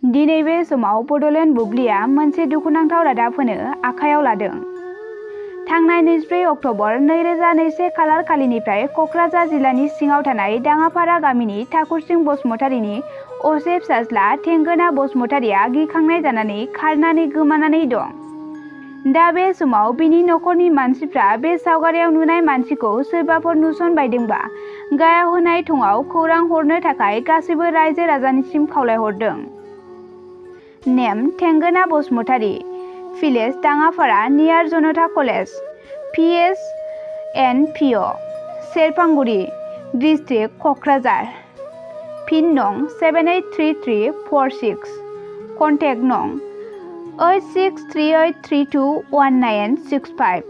दिनै बे समाव बड'लेण्ड बुब्लिया मोनसे दुखुनांथाव रादाब होनो आखायाव लादों। थांनाय 24 अक्ट'बर 2021 खालार खालिनिफ्राय क'क्राझार जिल्लानि सिङाव थानाय दाङापारा गामिनि ठाकुरसिं बसुमतारीनि असे फिसाज्ला थेंगोना बसुमतारीया गिखांनाय जानानै खारनानै गोमानानै दं। दा बे समाव बिनि नखरनि मानसिफ्रा बे सावगारियाव नुनाय मानसिखौ सोरबाफोर नुसनबायदोंबा गाहायाव होनाय थंआव खौरां हरनो थाखाय गासैबो रायजो राजानिसिम खावलायहरदों। नेम थेंगोना बसुमतारी, भिलेज दाङापारा नियार Janata college, PS and PO, Serfanguri, district Kokrajhar. Pin नं 783346, कन्टेक्ट नं 8638321965,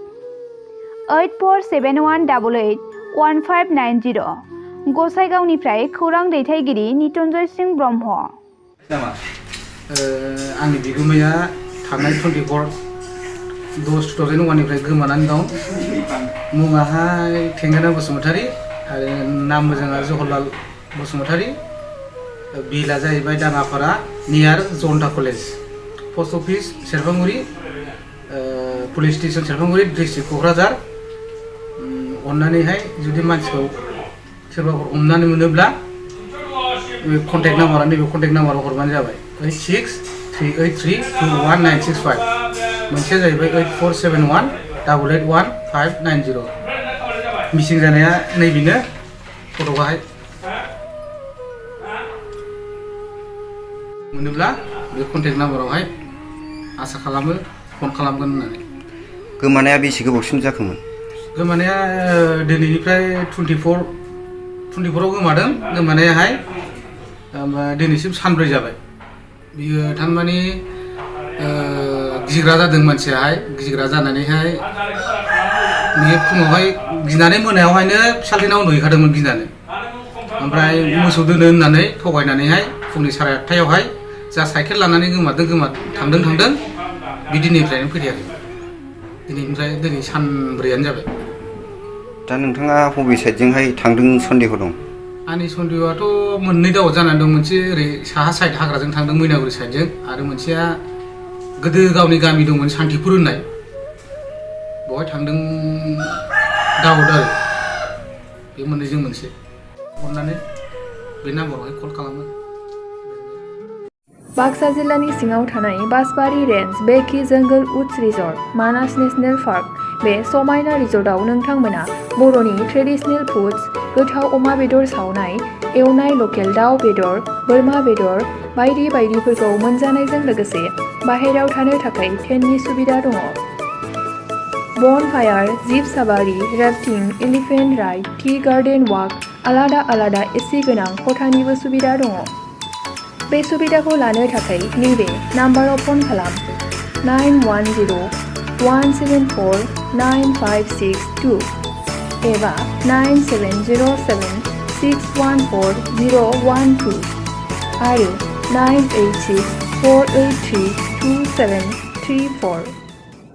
8471881590। गसाइगावनिफ्राय खौरां दैथायगिरि नितन्जय सिंह ब्रह्म। आंनि बिगुमाया थांनाय 24/10/2001निफ्राय गोमानानै दं। मुङाहाय थेंगोना बसुमतारी आरो नाम मोजाङा जवाहरलाल बसुमतारी। बिला जाहैबाय दाङापारा नियार जनता कलेज, पस्ट अफिस सेरफांगुरि, पुलिस स्टेशन सेरफांगुरि, डिस्ट्रिक्ट क'क्राझार। अननानैहाय जुदि मानसिखौ सोरबाफोर हमनानै मोनोब्ला कन्टेक्ट नाम्बारा नैबे कन्टेक्ट नाम्बाराव हरबानो जाबाय। 8638321965, मोनसेया जाहैबाय 8471881590। मिसिं जानाया नैबेनो फट'खौहाय मोनोब्ला बे कन्टेक्ट नाम्बारावहाय आसा खालामो फन खालामगोन होननानै। गोमानाया बेसे गोबावसिम जाखोमोन? गोमानाया दिनैनिफ्राय 24आव गोमादों। गोमानायाहाय दिनैसिम सानब्रै जाबाय। बियो थारमाने गिग्रा जादों मानसियाहाय। गिग्रा जानानैहाय बियो फुङावहाय गिनानै मोनायावहायनो फिसाज्लानाव उन्दुहैखादोंमोन गिनानै। ओमफ्राय मोसौ दोनो होननानै थगायनानैहाय फुंनि 8:30आवहाय जा साइकेल लानानै थांदों बे दिननिफ्रायनो फैयाखै। दिनै सानब्रैयानो जाबाय। दा नोंथाङा बबे साइडजोंहाय थांदों सन्देह दं? आंनि सन्देहआथ' मोननै दावआव जानानै दं। मोनसे ओरै साहा साइड हाग्राजों थांदों मैनागुरि साइडजों, आरो मोनसेया गोदो गावनि गामि दंमोन सान्तिपुर होननाय, बेवहाय थांदों दाउद आरो। बे मोननैजों मोनसे। अननानै बे नाम्बारावहाय कल खालामो। बाक्सा जिल्लानि सिङाव थानाय बासबारि रेन्ज, बेकि जंगल उड्स रिजर्ट, मानास नेसनेल पार्क। बे समायना रिजर्टआव नोंथांमोना बर'नि ट्रेडिशनेल फुड्स, गोथाव अमा बेदर सावनाय, एवनाय लकेल दाउ बेदर, बोरमा बेदर बायदि बायदिफोरखौ मोनजानायजों लोगोसे बाहेरायाव थानो थाखाय टेन्टनि सुबिदा दङ। Bonfire, jeep safari, rafting, elephant ride, tea garden walk, आलादा आलादा AC गोनां खथानिबो सुबिदा दङ। बे सुबिदाखौ लानो थाखाय नैबे नाम्बाराव फन खालाम 9101749562 एबा 9707614012 आरो 98648327734।